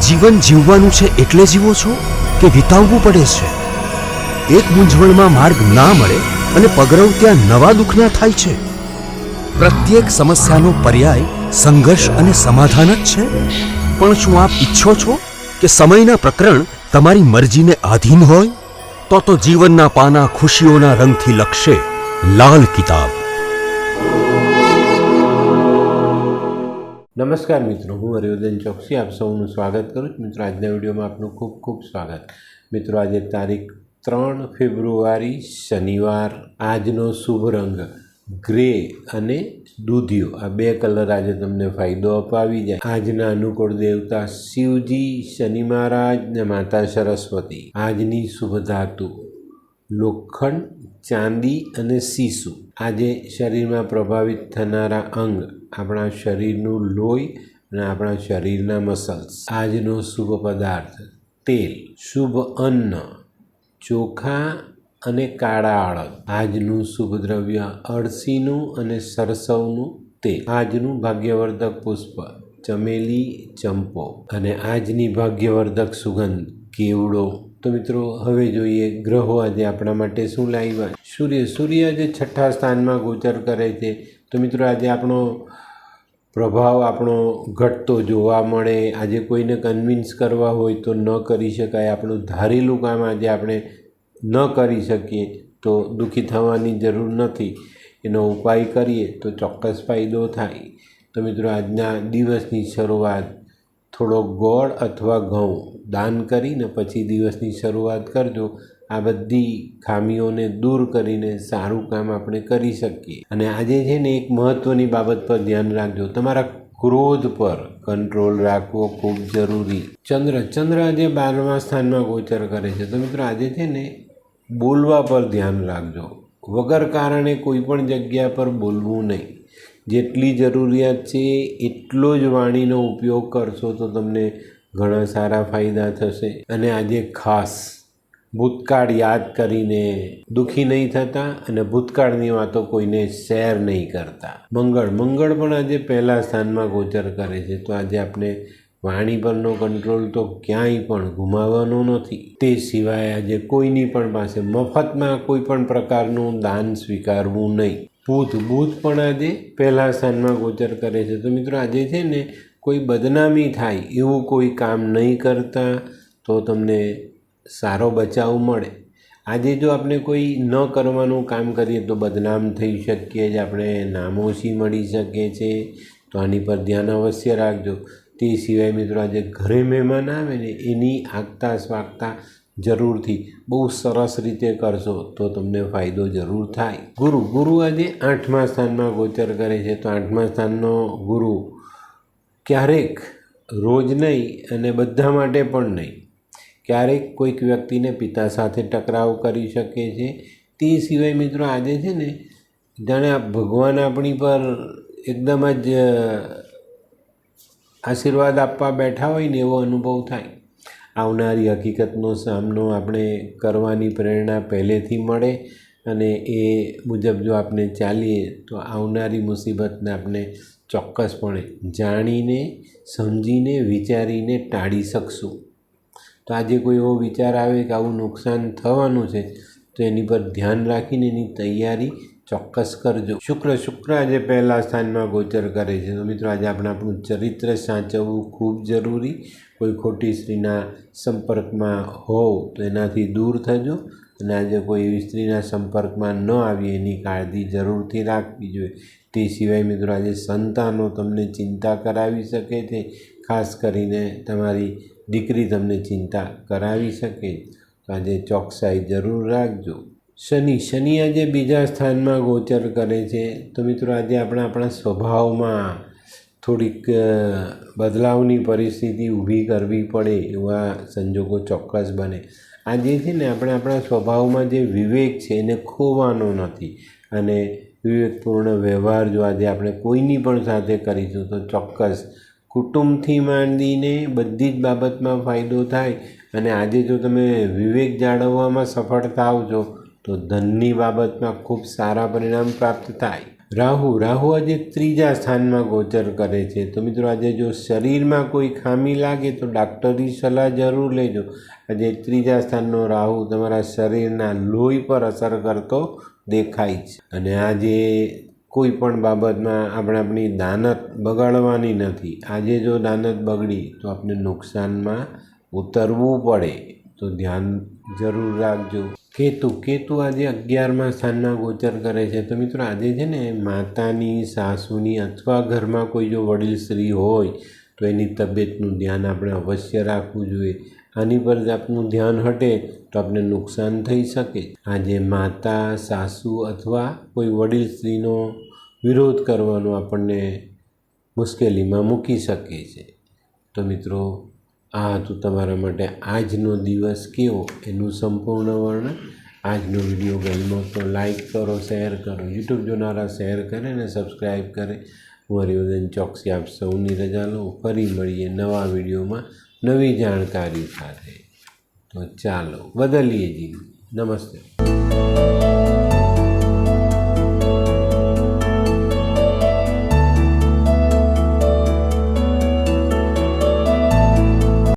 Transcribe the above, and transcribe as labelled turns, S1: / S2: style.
S1: જીવન જીવવાનું છે એટલે જીવો છો કે વિતાવવું પડે છે? એક મૂંઝવણમાં માર્ગ ના મળે અને પગરવ ત્યાં નવા દુઃખના થાય છે. પ્રત્યેક સમસ્યાનો પર્યાય સંઘર્ષ અને સમાધાન જ છે. પણ શું આપ ઈચ્છો છો કે સમયના પ્રકરણ તમારી મરજીને આધીન હોય? તો જીવનના પાના ખુશીઓના રંગથી લખશે લાલ કિતાબ.
S2: નમસ્કાર મિત્રો, હું હરિવર્ધન ચોકસી આપ સૌનું સ્વાગત કરું છું. મિત્રો, આજના વિડીયોમાં આપનું ખૂબ ખૂબ સ્વાગત. મિત્રો, આજે તારીખ 3 ફેબ્રુઆરી શનિવાર. આજનો શુભ રંગ ગ્રે અને દૂધિયો, આ બે કલર આજે તમને ફાયદો અપાવી જાય. આજના અનુકૂળ દેવતા શિવજી, શનિ મહારાજ ને માતા સરસ્વતી. આજની શુભ ધાતુ લોખંડ, ચાંદી અને સીસું. આજે શરીરમાં પ્રભાવિત થનારા અંગ આપણા શરીરનું લોહી અને આપણા શરીરના મસલ્સ. આજનો શુભ પદાર્થ તેલ. શુભ અન્ન ચોખા અને કાળા અડદ. આજનું શુભ દ્રવ્ય અળસીનું અને સરસવનું તેલ. આજનું ભાગ્યવર્ધક પુષ્પ ચમેલી, ચંપો. અને આજની ભાગ્યવર્ધક સુગંધ કેવડો. તો મિત્રો, હવે જોઈએ ગ્રહો આજે આપણા માટે શું લાવ્યા. સૂર્ય આજે 6થા સ્થાનમાં ગોચર કરે છે. તો મિત્રો, આજે આપણો પ્રભાવ ઘટતો જોવા મળે. આજે કોઈને કન્વિન્સ કરવા હોય તો ન કરી શકાય. આપણું ધારેલું કામ આજે આપણે ન કરી શકીએ તો દુઃખી થવાની જરૂર નથી. એનો ઉપાય કરીએ તો ચોક્કસ ફાયદો થાય. તો મિત્રો, આજના દિવસની શરૂઆત થોડો ગોળ અથવા ઘઉં દાન કરીને પછી દિવસની શરૂઆત કરજો. આ બધી ખામીઓને દૂર કરીને સારું કામ આપણે કરી શકીએ. અને આજે છે ને, એક મહત્ત્વની બાબત પર ધ્યાન રાખજો. તમારા ક્રોધ પર કંટ્રોલ રાખવો ખૂબ જરૂરી. ચંદ્ર આજે 12મા સ્થાનમાં ગોચર કરે છે. તો મિત્રો, આજે છે ને, બોલવા પર ધ્યાન રાખજો. વગર કારણે કોઈ પણ જગ્યા પર બોલવું નહીં. જેટલી જરૂરિયાત છે એટલો જ વાણીનો ઉપયોગ કરશો તો તમને ઘણા સારા ફાયદા થશે. અને આજે ખાસ ભૂતકાળ યાદ કરીને દુઃખી નહીં થતા અને ભૂતકાળની વાતો કોઈને શેર નહીં કરતા. મંગળ પણ આજે 1લા સ્થાનમાં ગોચર કરે છે. તો આજે આપણે વાણી પરનો કંટ્રોલ તો ક્યાંય પણ ગુમાવવાનો નથી. તે સિવાય આજે કોઈની પણ પાસે મફતમાં કોઈ પણ પ્રકારનું દાન સ્વીકારવું નહીં. બુધ પણ આજે 1લા સ્થાનમાં ગોચર કરે છે. તો મિત્રો, આજે છે ને, કોઈ બદનામી થાય એવું કોઈ કામ નહીં કરતા તો તમને સારો બચાવ મળે. આજે જો આપણે કોઈ ન કરવાનું કામ કરીએ તો બદનામ થઈ શકીએ જ, આપણે નામોશી મળી શકે છે. તો આની પર ધ્યાન અવશ્ય રાખજો. તે સિવાય મિત્રો, આજે ઘરે મહેમાન આવે ને એની આગતા સ્વાગતા જરૂરથી બહુ સરસ રીતે કરશો તો તમને ફાયદો જરૂર થાય. ગુરુ આજે 8મા સ્થાનમાં ગોચર કરે છે. તો 8મા સ્થાનનો ગુરુ ક્યારેક, રોજ નહીં અને બધા માટે પણ નહીં, ક્યારેક કોઈક વ્યક્તિને પિતા સાથે ટકરાવ કરી શકે છે. તે સિવાય મિત્રો, આજે છે ને, જાણે આ ભગવાન આપણી પર એકદમ જ આશીર્વાદ આપવા બેઠા હોય ને એવો અનુભવ થાય. આવનારી હકીકતનો સામનો આપણે કરવાની પ્રેરણા પહેલેથી મળે અને એ મુજબ જો આપણે ચાલીએ તો આવનારી મુસીબતને આપણે ચોક્કસપણે જાણીને, સમજીને, વિચારીને ટાળી શકશું. તો આજે કોઈ એવો વિચાર આવે કે આવું નુકસાન થવાનું છે તો એની પર ધ્યાન રાખીને એની તૈયારી ચોક્કસ કરજો. શુક્ર આજે 1લા સ્થાનમાં ગોચર કરે છે. તો મિત્રો, આજે આપણે આપણું ચરિત્ર સાચવવું ખૂબ જરૂરી. કોઈ ખોટી સ્ત્રીના સંપર્કમાં હોવ તો એનાથી દૂર થજો. અને આજે કોઈ એવી સ્ત્રીના સંપર્કમાં ન આવી એની કાળજી જરૂરથી રાખવી જોઈએ. તે સિવાય મિત્રો, આજે સંતાનો તમને ચિંતા કરાવી શકે છે. ખાસ કરીને તમારી દીકરી તમને ચિંતા કરાવી શકે. તો આજે ચોકસાઈ જરૂર રાખજો. શનિ આજે 2જા સ્થાનમાં ગોચર કરે છે. તો મિત્રો, આજે આપણા સ્વભાવમાં થોડીક બદલાવની પરિસ્થિતિ ઊભી કરવી પડે એવા સંજોગો ચોક્કસ બને. આજે છે ને, આપણે આપણા સ્વભાવમાં જે વિવેક છે એને ખોવાનો નથી. અને વિવેકપૂર્ણ વ્યવહાર જો આજે આપણે કોઈની પણ સાથે કરીશું તો ચોક્કસ કુટુંબથી માંડીને બધી જ બાબતમાં ફાયદો થાય. અને આજે જો તમે વિવેક જાળવવામાં સફળ થાવ છો તો ધનની બાબતમાં ખૂબ સારા પરિણામ પ્રાપ્ત થાય. રાહુ આજે ત્રીજા સ્થાનમાં ગોચર કરે છે. તો મિત્રો આજે જો શરીરમાં કોઈ ખામી લાગે તો ડાક્ટરની સલાહ જરૂર લેજો. આજે ત્રીજા સ્થાનનો રાહુ તમારા શરીરના લોહી પર અસર કરતો દેખાય છે. અને આજે કોઈ પણ બાબતમાં આપણી દાનત બગાડવાની નથી. આજે જો દાનત બગડી તો આપણે નુકસાનમાં ઉતરવું પડે, તો ધ્યાન જરૂર રાખજો. કેતુ આજે 11મા સ્થાનમાં ગોચર કરે છે. તો મિત્રો આજે છે ને માતાની, સાસુની અથવા ઘરમાં કોઈ જો વડીલ સ્ત્રી હોય તો એની તબિયતનું ધ્યાન આપણે અવશ્ય રાખવું જોઈએ. આની પર જ આપણું ધ્યાન હટે તો આપણે નુકસાન થઈ શકે. આજે માતા, સાસુ અથવા કોઈ વડીલ સ્ત્રીનો વિરોધ કરવાનો આપણને મુશ્કેલીમાં મૂકી શકે છે. તો મિત્રો આ હતું તમારા માટે આજનો દિવસ કેવો એનું સંપૂર્ણ વર્ણન. આજનો વિડીયો ગમ્યો તો લાઈક કરો, શેર કરો. યુટ્યુબ જોનારા શેર કરે ને સબસ્ક્રાઈબ કરે. હું હરિવર્ધન ચોકસી આપ સૌની રજા લઉં. ફરી મળીએ નવા વિડીયોમાં નવી જાણકારી સાથે. તો ચાલો બદલીએ જીવન. નમસ્તે.